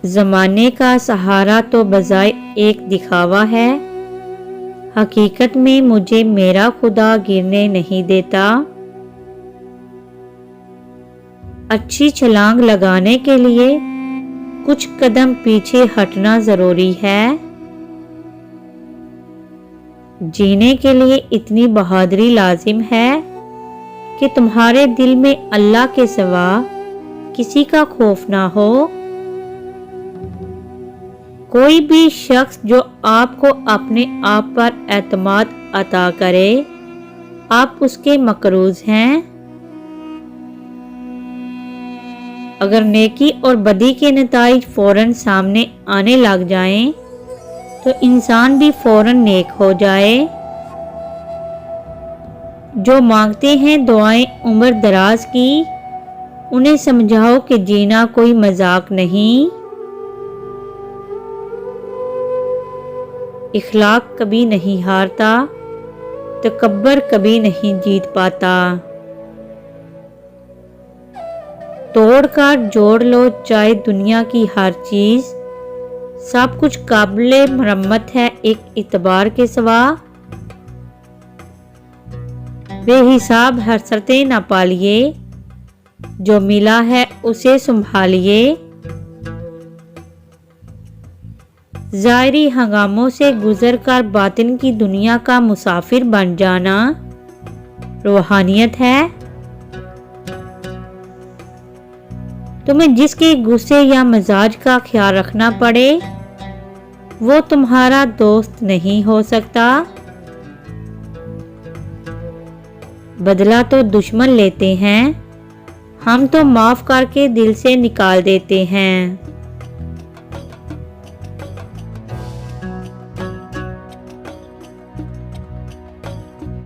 زمانے کا سہارا تو بظاہر ایک دکھاوا ہے، حقیقت میں مجھے میرا خدا گرنے نہیں دیتا۔ اچھی چھلانگ لگانے کے لیے کچھ قدم پیچھے ہٹنا ضروری ہے۔ جینے کے لیے اتنی بہادری لازم ہے کہ تمہارے دل میں اللہ کے سوا کسی کا خوف نہ ہو۔ کوئی بھی شخص جو آپ کو اپنے آپ پر اعتماد عطا کرے، آپ اس کے مقروض ہیں۔ اگر نیکی اور بدی کے نتائج فوراً سامنے آنے لگ جائیں تو انسان بھی فوراً نیک ہو جائے۔ جو مانگتے ہیں دعائیں عمر دراز کی، انہیں سمجھاؤ کہ جینا کوئی مذاق نہیں۔ اخلاق کبھی نہیں ہارتا، تکبر کبھی نہیں جیت پاتا۔ توڑ کر جوڑ لو چاہے دنیا کی ہر چیز، سب کچھ قابل مرمت ہے ایک اعتبار کے سوا۔ بے حساب حسرتیں نہ پالیے، جو ملا ہے اسے سنبھالیے۔ ظاہری ہنگاموں سے گزر کر باطن کی دنیا کا مسافر بن جانا روحانیت ہے۔ تمہیں جس کے غصے یا مزاج کا خیال رکھنا پڑے وہ تمہارا دوست نہیں ہو سکتا۔ بدلہ تو دشمن لیتے ہیں، ہم تو معاف کر کے دل سے نکال دیتے ہیں۔